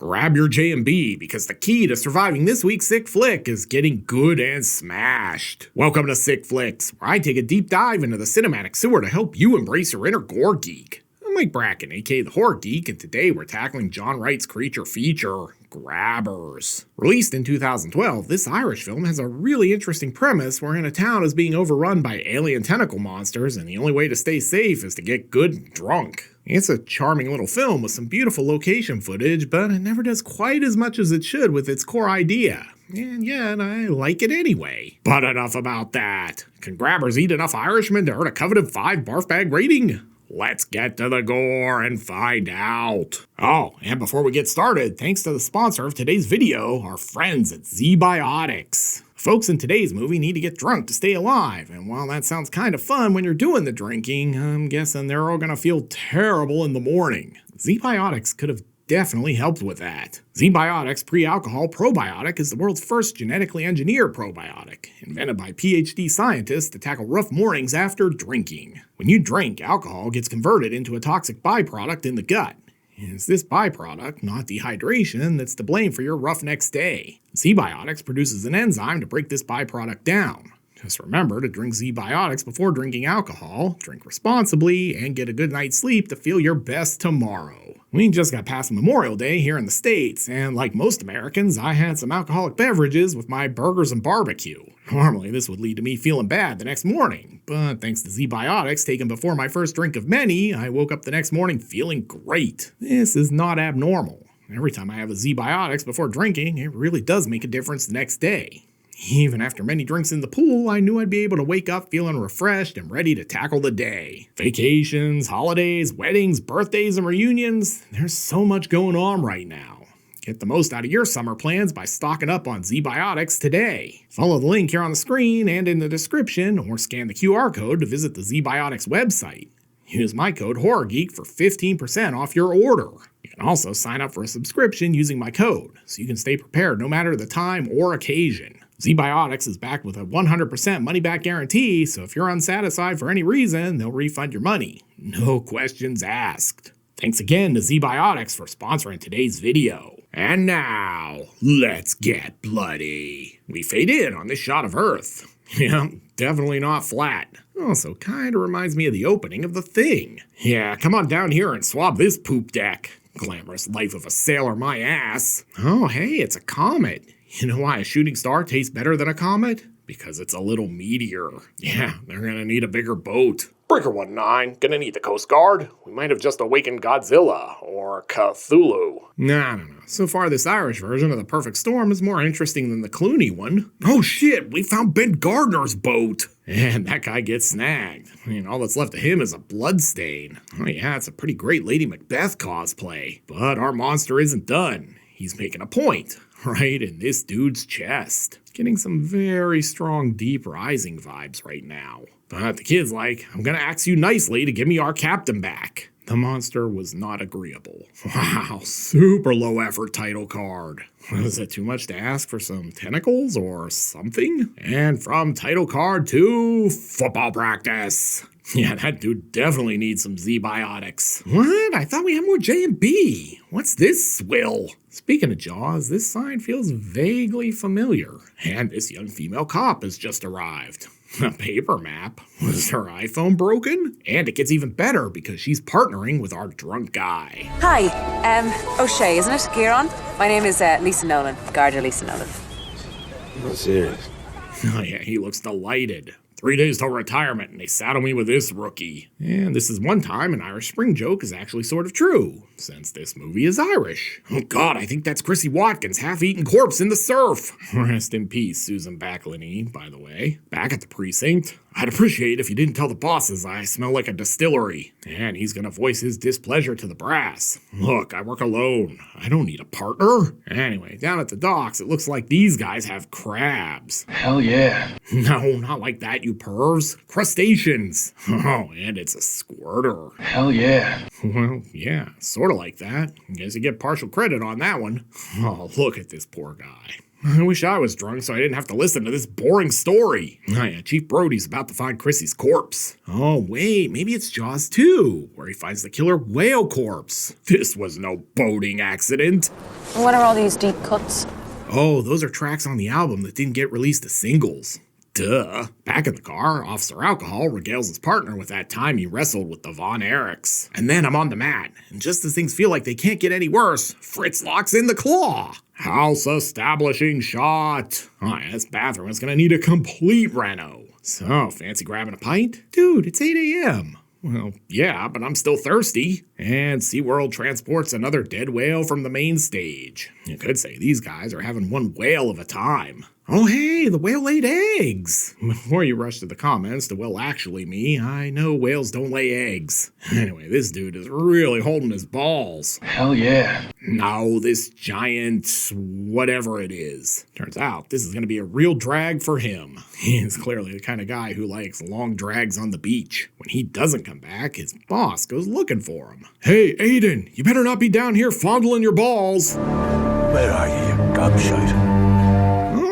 Grab your J&B because the key to surviving this week's Sick Flick is getting good and smashed. Welcome to Sick Flicks, where I take a deep dive into the cinematic sewer to help you embrace your inner gore geek. I'm Mike Bracken, aka the Horror Geek, and today we're tackling John Wright's creature feature, Grabbers. Released in 2012, this Irish film has a really interesting premise wherein a town is being overrun by alien tentacle monsters and the only way to stay safe is to get good and drunk. It's a charming little film with some beautiful location footage, but it never does quite as much as it should with its core idea. And yet, I like it anyway. But enough about that. Can Grabbers eat enough Irishmen to earn a coveted 5 barf bag rating? Let's get to the gore and find out. Oh, and before we get started, thanks to the sponsor of today's video, our friends at ZBiotics. Folks in today's movie need to get drunk to stay alive, and while that sounds kind of fun when you're doing the drinking, I'm guessing they're all gonna feel terrible in the morning. ZBiotics could have definitely helped with that. ZBiotics Pre-Alcohol Probiotic is the world's first genetically engineered probiotic, invented by PhD scientists to tackle rough mornings after drinking. When you drink, alcohol gets converted into a toxic byproduct in the gut. It's this byproduct, not dehydration, that's to blame for your rough next day. ZBiotics produces an enzyme to break this byproduct down. Just remember to drink ZBiotics before drinking alcohol, drink responsibly, and get a good night's sleep to feel your best tomorrow. We just got past Memorial Day here in the States, and like most Americans, I had some alcoholic beverages with my burgers and barbecue. Normally, this would lead to me feeling bad the next morning, but thanks to ZBiotics taken before my first drink of many, I woke up the next morning feeling great. This is not abnormal. Every time I have a ZBiotics before drinking, it really does make a difference the next day. Even after many drinks in the pool, I knew I'd be able to wake up feeling refreshed and ready to tackle the day. Vacations, holidays, weddings, birthdays, and reunions, there's so much going on right now. Get the most out of your summer plans by stocking up on ZBiotics today. Follow the link here on the screen and in the description, or scan the QR code to visit the ZBiotics website. Use my code HorrorGeek for 15% off your order. You can also sign up for a subscription using my code, so you can stay prepared no matter the time or occasion. ZBiotics is backed with a 100% money-back guarantee, so if you're unsatisfied for any reason, they'll refund your money. No questions asked. Thanks again to ZBiotics for sponsoring today's video. And now, let's get bloody. We fade in on this shot of Earth. Yeah, definitely not flat. Also, kinda reminds me of the opening of The Thing. Yeah, come on down here and swab this poop deck. Glamorous life of a sailor, my ass. Oh, hey, it's a comet. You know why a shooting star tastes better than a comet? Because it's a little meteor. Yeah, they're gonna need a bigger boat. Breaker 19, gonna need the Coast Guard. We might have just awakened Godzilla, or Cthulhu. No. So far this Irish version of the Perfect Storm is more interesting than the Clooney one. Oh shit, we found Ben Gardner's boat! And that guy gets snagged. I mean, all that's left of him is a bloodstain. Oh yeah, it's a pretty great Lady Macbeth cosplay. But our monster isn't done. He's making a point. Right in this dude's chest. Getting some very strong Deep Rising vibes right now. But the kid's like, I'm gonna ask you nicely to give me our captain back. The monster was not agreeable. Wow, super low effort title card. Was it too much to ask for some tentacles or something? And from title card to football practice. Yeah, that dude definitely needs some ZBiotics. What? I thought we had more J&B. What's this swill? Speaking of Jaws, this sign feels vaguely familiar. And this young female cop has just arrived. A paper map? Was her iPhone broken? And it gets even better because she's partnering with our drunk guy. Hi, O'Shea, isn't it? Gear on? My name is Lisa Nolan, Gardener Lisa Nolan. I'm serious. Oh yeah, he looks delighted. 3 days till retirement, and they saddle me with this rookie. And this is one time an Irish Spring joke is actually sort of true, since this movie is Irish. Oh god, I think that's Chrissy Watkins' half-eaten corpse in the surf. Rest in peace, Susan Backlany, by the way. Back at the precinct, I'd appreciate if you didn't tell the bosses I smell like a distillery. And he's gonna voice his displeasure to the brass. Look, I work alone. I don't need a partner. Anyway, down at the docks, it looks like these guys have crabs. Hell yeah. No, not like that, you pervs. Crustaceans. Oh, and it's a squirter. Hell yeah. Well, yeah, sorta like that. Guess you get partial credit on that one. Oh, look at this poor guy. I wish I was drunk so I didn't have to listen to this boring story. Oh yeah, Chief Brody's about to find Chrissy's corpse. Oh wait, maybe it's Jaws 2, where he finds the killer whale corpse. This was no boating accident. What are all these deep cuts? Oh, those are tracks on the album that didn't get released as singles. Duh. Back in the car, Officer Alcohol regales his partner with that time he wrestled with the Von Erichs. And then I'm on the mat, and just as things feel like they can't get any worse, Fritz locks in the claw. House establishing shot. Oh yeah, this bathroom is gonna need a complete reno. So, fancy grabbing a pint? Dude, it's 8 a.m. Well, yeah, but I'm still thirsty. And SeaWorld transports another dead whale from the main stage. You could say these guys are having one whale of a time. Oh hey, the whale laid eggs! Before you rush to the comments to well actually me, I know whales don't lay eggs. Anyway, this dude is really holding his balls. Hell yeah. No, this giant whatever it is. Turns out this is gonna be a real drag for him. He's clearly the kind of guy who likes long drags on the beach. When he doesn't come back, his boss goes looking for him. Hey, Aiden, you better not be down here fondling your balls. Where are you, you gobshite?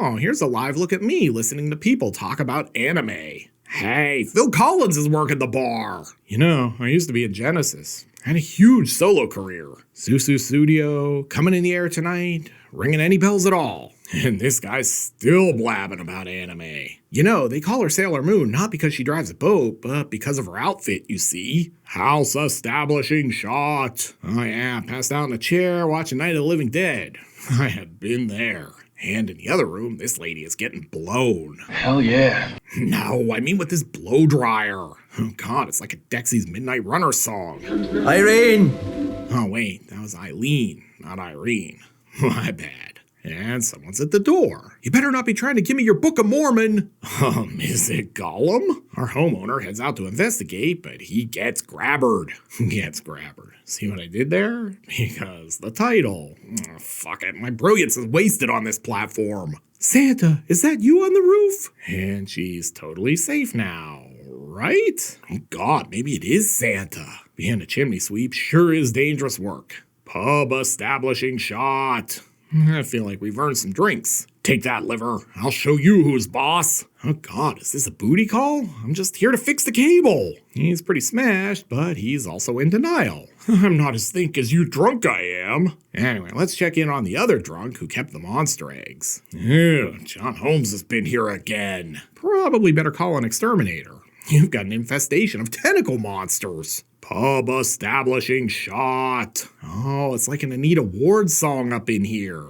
Oh, here's a live look at me listening to people talk about anime. Hey, Phil Collins is working the bar. You know, I used to be in Genesis. I had a huge solo career. Susu Studio, Coming in the Air Tonight, ringing any bells at all. And this guy's still blabbing about anime. You know, they call her Sailor Moon not because she drives a boat, but because of her outfit, you see. House establishing shot. Oh yeah, passed out in a chair watching Night of the Living Dead. I have been there. And in the other room, this lady is getting blown. Hell yeah. No, I mean with this blow dryer. Oh god, it's like a Dexy's Midnight Runner song. Irene! Oh wait, that was Eileen, not Irene. My bad. And someone's at the door. You better not be trying to give me your Book of Mormon. Is it Gollum? Our homeowner heads out to investigate, but he gets grabbered. See what I did there? Because the title. Oh, fuck it, my brilliance is wasted on this platform. Santa, is that you on the roof? And she's totally safe now, right? Oh god, maybe it is Santa. Behind a chimney sweep sure is dangerous work. Pub establishing shot. I feel like we've earned some drinks. Take that, liver. I'll show you who's boss. Oh god, is this a booty call? I'm just here to fix the cable. He's pretty smashed, but he's also in denial. I'm not as think as you drunk I am. Anyway, let's check in on the other drunk who kept the monster eggs. Ew, John Holmes has been here again. Probably better call an exterminator. You've got an infestation of tentacle monsters. Pub establishing shot. Oh, it's like an Anita Ward song up in here.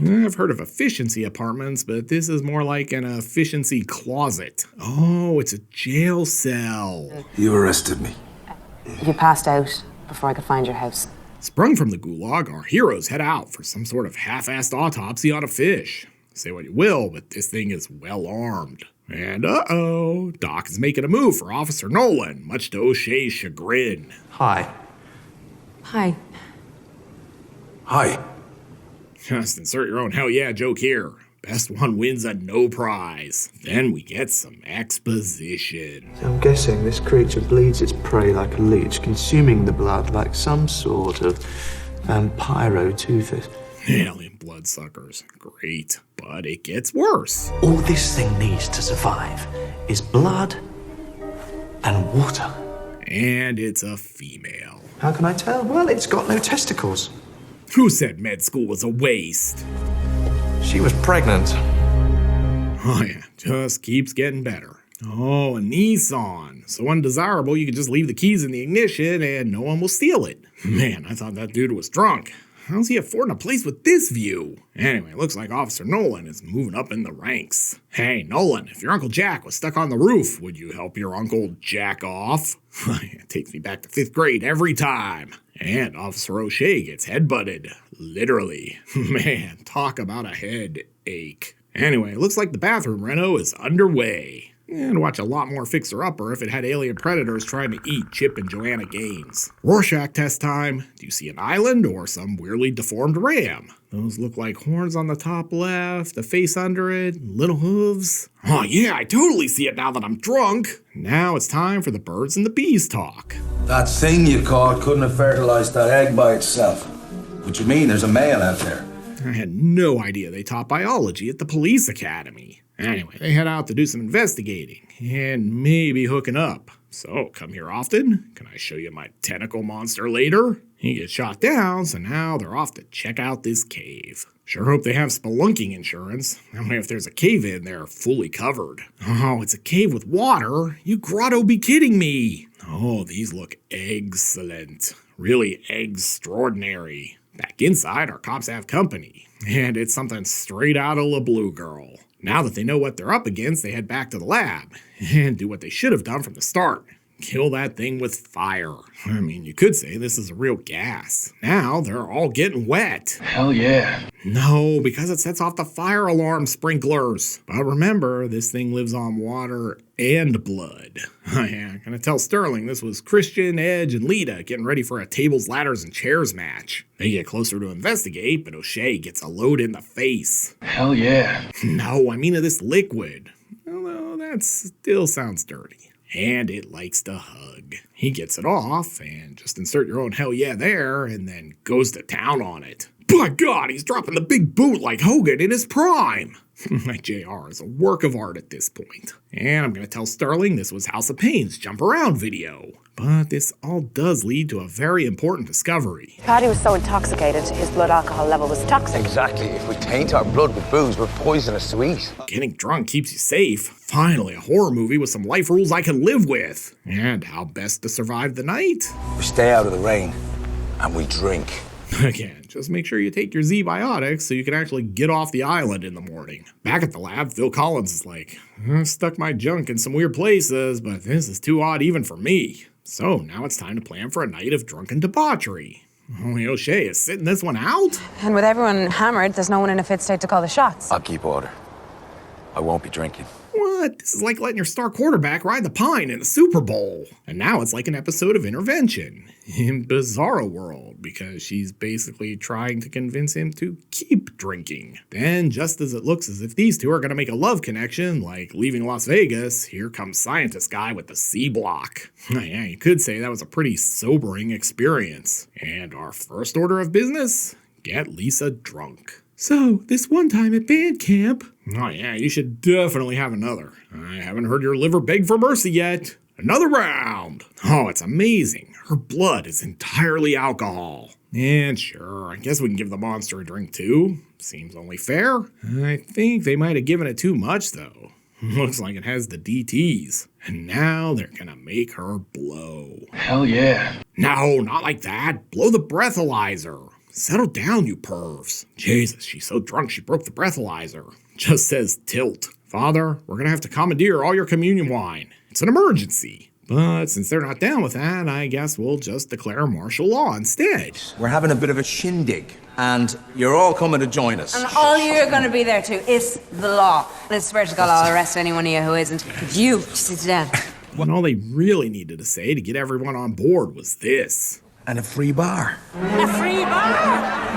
I've heard of efficiency apartments, but this is more like an efficiency closet. Oh, it's a jail cell. You arrested me. You passed out before I could find your house. Sprung from the gulag, our heroes head out for some sort of half-assed autopsy on a fish. Say what you will, but this thing is well armed. And uh-oh, Doc is making a move for Officer Nolan, much to O'Shea's chagrin. Hi. Hi. Hi. Just insert your own hell yeah joke here. Best one wins a no prize. Then we get some exposition. I'm guessing this creature bleeds its prey like a leech, consuming the blood like some sort of vampiro-toothed. Alien bloodsuckers. Great. But it gets worse. All this thing needs to survive is blood and water. And it's a female. How can I tell? Well, it's got no testicles. Who said med school was a waste? She was pregnant. Oh yeah, just keeps getting better. Oh, a Nissan. So undesirable you can just leave the keys in the ignition and no one will steal it. Man, I thought that dude was drunk. How's he affording a place with this view? Anyway, looks like Officer Nolan is moving up in the ranks. Hey, Nolan, if your Uncle Jack was stuck on the roof, would you help your Uncle Jack off? It takes me back to 5th grade every time. And Officer O'Shea gets headbutted. Literally. Man, talk about a headache. Anyway, looks like the bathroom reno is underway. And watch a lot more Fixer Upper if it had alien predators trying to eat Chip and Joanna Gaines. Rorschach test time. Do you see an island or some weirdly deformed ram? Those look like horns on the top left, a face under it, little hooves. Oh yeah, I totally see it now that I'm drunk. Now it's time for the birds and the bees talk. That thing you caught couldn't have fertilized that egg by itself. What you mean, there's a male out there? I had no idea they taught biology at the police academy. Anyway, they head out to do some investigating, and maybe hooking up. So, come here often? Can I show you my tentacle monster later? He gets shot down, so now they're off to check out this cave. Sure hope they have spelunking insurance. That way if there's a cave in, they're fully covered. Oh, it's a cave with water? You grotto be kidding me! Oh, these look excellent. Really extraordinary. Back inside, our cops have company. And it's something straight out of La Blue Girl. Now that they know what they're up against, they head back to the lab and do what they should have done from the start. Kill that thing with fire. I mean, you could say this is a real gas. Now they're all getting wet. Hell yeah. No, because it sets off the fire alarm sprinklers. But remember, this thing lives on water and blood. Oh yeah, gonna tell Sterling this was Christian, Edge, and Lita getting ready for a tables, ladders, and chairs match. They get closer to investigate, but O'Shea gets a load in the face. Hell yeah. No, I mean this liquid. Although that still sounds dirty. And it likes to hug. He gets it off, and just insert your own hell yeah there, and then goes to town on it. By God, he's dropping the big boot like Hogan in his prime. My JR is a work of art at this point. And I'm going to tell Sterling this was House of Pain's jump around video. But this all does lead to a very important discovery. Paddy was so intoxicated, his blood alcohol level was toxic. Exactly. If we taint our blood with booze, we're poisonous to eat. Getting drunk keeps you safe. Finally, a horror movie with some life rules I can live with. And how best to survive the night? We stay out of the rain, and we drink. Again, just make sure you take your Z-biotics so you can actually get off the island in the morning. Back at the lab, Phil Collins is like, I stuck my junk in some weird places, but this is too odd even for me. So now it's time to plan for a night of drunken debauchery. Only O'Shea is sitting this one out? And with everyone hammered, there's no one in a fit state to call the shots. I'll keep order. I won't be drinking. What? This is like letting your star quarterback ride the pine in the Super Bowl. And now it's like an episode of Intervention in Bizarro World, because she's basically trying to convince him to keep drinking. Then, just as it looks as if these two are going to make a love connection, like leaving Las Vegas, here comes scientist guy with the C block. Yeah, you could say that was a pretty sobering experience. And our first order of business? Get Lisa drunk. So, this one time at band camp... Oh yeah, you should definitely have another. I haven't heard your liver beg for mercy yet. Another round! Oh, it's amazing. Her blood is entirely alcohol. And sure, I guess we can give the monster a drink too. Seems only fair. I think they might have given it too much though. Looks like it has the DTs. And now they're gonna make her blow. Hell yeah. No, not like that. Blow the breathalyzer. Settle down, you pervs. Jesus, she's so drunk she broke the breathalyzer. Just says tilt. Father, we're gonna have to commandeer all your communion wine. It's an emergency. But since they're not down with that, I guess we'll just declare martial law instead. We're having a bit of a shindig, and you're all coming to join us. And all you're going to be there too is the law. I swear to God, I'll arrest anyone of you who isn't. You, just sit down. When all they really needed to say to get everyone on board was this. And a free bar. A free bar?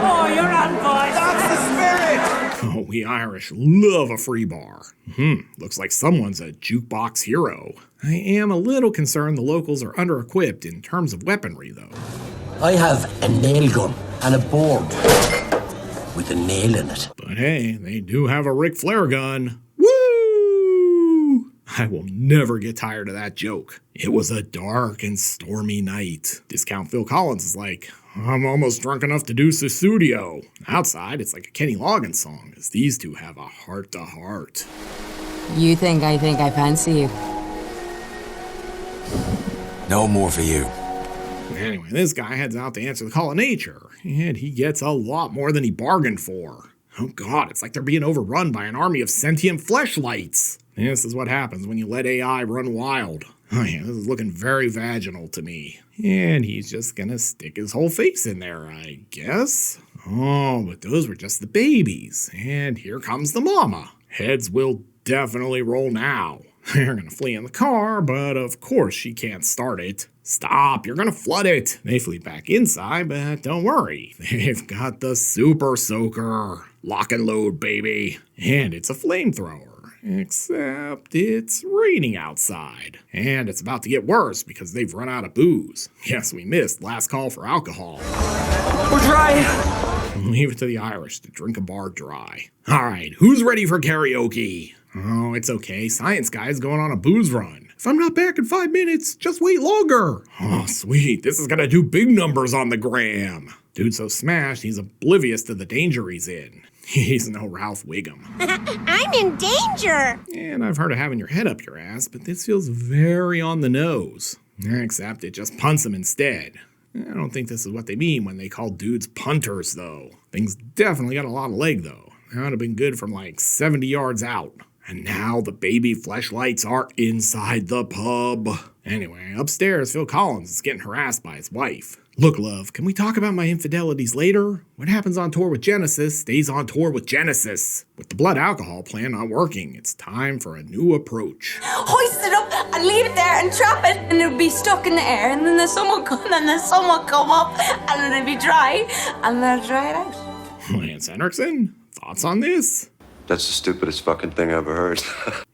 Oh, you're on, boys. That's the spirit! Oh, we Irish love a free bar. Looks like someone's a jukebox hero. I am a little concerned the locals are under-equipped in terms of weaponry, though. I have a nail gun and a board with a nail in it. But hey, they do have a Ric Flair gun. Woo! I will never get tired of that joke. It was a dark and stormy night. Discount Phil Collins is like, I'm almost drunk enough to do Susudio. Outside, it's like a Kenny Loggins song, as these two have a heart-to-heart. You think I fancy you? No more for you. Anyway, this guy heads out to answer the call of nature, and he gets a lot more than he bargained for. Oh god, it's like they're being overrun by an army of sentient fleshlights. This is what happens when you let AI run wild. Oh yeah, this is looking very vaginal to me. And he's just gonna stick his whole face in there, I guess. Oh, but those were just the babies. And here comes the mama. Heads will definitely roll now. They're gonna flee in the car, but of course she can't start it. Stop, you're gonna flood it. They flee back inside, but don't worry. They've got the super soaker. Lock and load, baby. And it's a flamethrower. Except it's raining outside. And it's about to get worse because they've run out of booze. Yes, we missed last call for alcohol. We're dry. Leave it to the Irish to drink a bar dry. Alright, who's ready for karaoke? Oh, it's okay. Science guy's going on a booze run. If I'm not back in 5 minutes, just wait longer. Oh, sweet. This is gonna do big numbers on the gram. Dude's so smashed, he's oblivious to the danger he's in. He's no Ralph Wiggum. I'm in danger! And I've heard of having your head up your ass, but this feels very on the nose. Except it just punts him instead. I don't think this is what they mean when they call dudes punters, though. Things definitely got a lot of leg, though. That would have been good from like 70 yards out. And now the baby fleshlights are inside the pub. Anyway, upstairs, Phil Collins is getting harassed by his wife. Look, love, can we talk about my infidelities later? What happens on tour with Genesis stays on tour with Genesis. With the blood alcohol plan not working, it's time for a new approach. Hoist it up and leave it there and trap it, and it'll be stuck in the air, and then the sun will come, and the sun will come up, and it'll be dry, and they'll dry it out. Lance Henriksen, thoughts on this? That's the stupidest fucking thing I ever heard.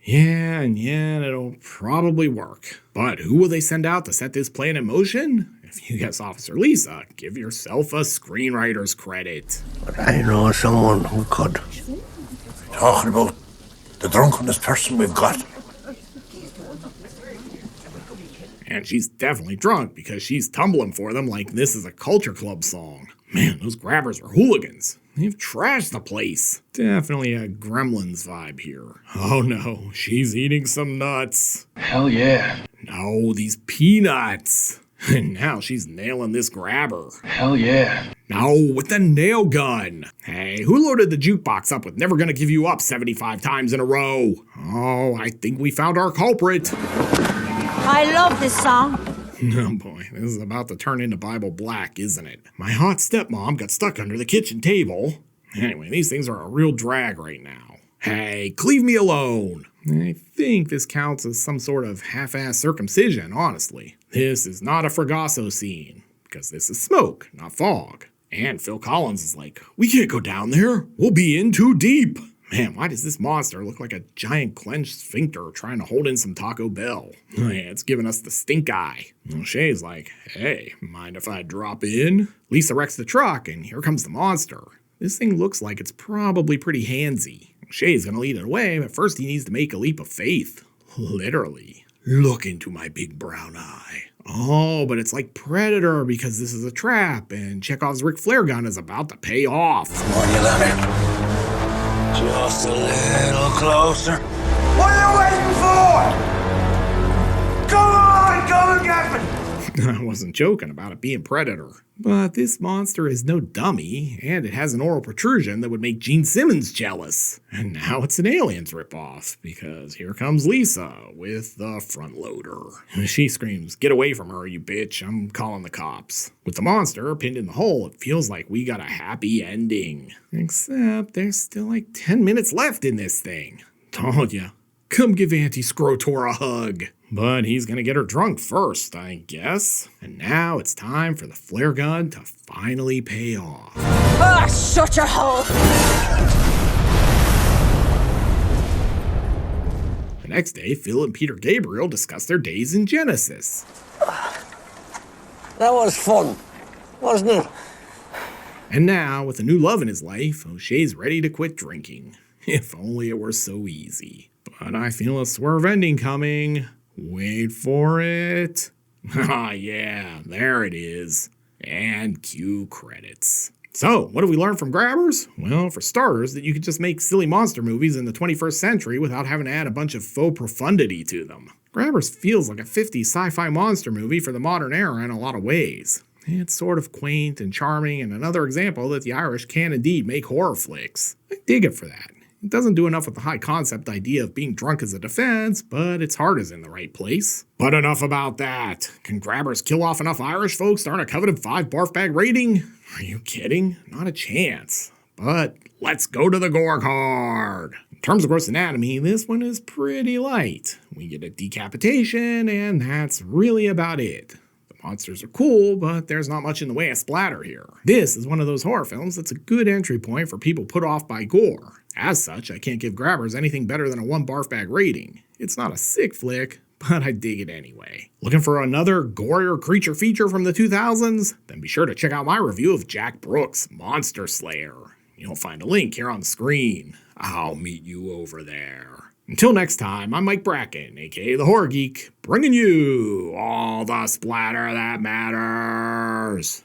Yeah, it'll probably work. But who will they send out to set this plan in motion? If you guess Officer Lisa, give yourself a screenwriter's credit. But I know someone who could. Talking about the drunkenest person we've got. And she's definitely drunk because she's tumbling for them like this is a Culture Club song. Man, those grabbers are hooligans. They've trashed the place. Definitely a Gremlins vibe here. Oh no, she's eating some nuts. Hell yeah. No, these peanuts. And now she's nailing this grabber. Hell yeah. No, with the nail gun. Hey, who loaded the jukebox up with Never Gonna Give You Up 75 times in a row? Oh, I think we found our culprit. I love this song. Oh boy, this is about to turn into Bible Black, isn't it? My hot stepmom got stuck under the kitchen table. Anyway, these things are a real drag right now. Hey, leave me alone. I think this counts as some sort of half-ass circumcision, honestly. This is not a Fragasso scene, because this is smoke, not fog. And Phil Collins is like, we can't go down there. We'll be in too deep. Man, why does this monster look like a giant clenched sphincter trying to hold in some Taco Bell? Oh yeah, it's giving us the stink eye. Well, Shay's like, hey, mind if I drop in? Lisa wrecks the truck, and here comes the monster. This thing looks like it's probably pretty handsy. Shay's gonna lead it away, but first he needs to make a leap of faith. Literally. Look into my big brown eye. Oh, but it's like Predator because this is a trap, and Chekhov's Ric Flair gun is about to pay off. Come on, you Leonard. Just a little closer. What are you waiting for? Come on, come and get me! I wasn't joking about it being Predator. But this monster is no dummy, and it has an oral protrusion that would make Gene Simmons jealous. And now it's an Aliens ripoff, because here comes Lisa with the front loader. She screams, get away from her, you bitch, I'm calling the cops. With the monster pinned in the hole, it feels like we got a happy ending. Except there's still like 10 minutes left in this thing. Told ya. Come give Auntie Scrotor a hug. But he's gonna get her drunk first, I guess. And now it's time for the flare gun to finally pay off. Ah, shut your hole! The next day, Phil and Peter Gabriel discuss their days in Genesis. That was fun, wasn't it? And now, with a new love in his life, O'Shea's ready to quit drinking. If only it were so easy. But I feel a swerve ending coming. Wait for it. Ah, yeah, there it is. And cue credits. So, what have we learned from Grabbers? Well, for starters, that you could just make silly monster movies in the 21st century without having to add a bunch of faux profundity to them. Grabbers feels like a 50s sci-fi monster movie for the modern era in a lot of ways. It's sort of quaint and charming, and another example that the Irish can indeed make horror flicks. I dig it for that. It doesn't do enough with the high concept idea of being drunk as a defense, but its heart is in the right place. But enough about that. Can Grabbers kill off enough Irish folks to earn a coveted 5 barf bag rating? Are you kidding? Not a chance. But let's go to the gore card. In terms of gross anatomy, this one is pretty light. We get a decapitation, and that's really about it. Monsters are cool, but there's not much in the way of splatter here. This is one of those horror films that's a good entry point for people put off by gore. As such, I can't give Grabbers anything better than a 1 barf bag rating. It's not a sick flick, but I dig it anyway. Looking for another gorier creature feature from the 2000s? Then be sure to check out my review of Jack Brooks' Monster Slayer. You'll find a link here on the screen. I'll meet you over there. Until next time, I'm Mike Bracken, aka the Horror Geek, bringing you all the splatter that matters.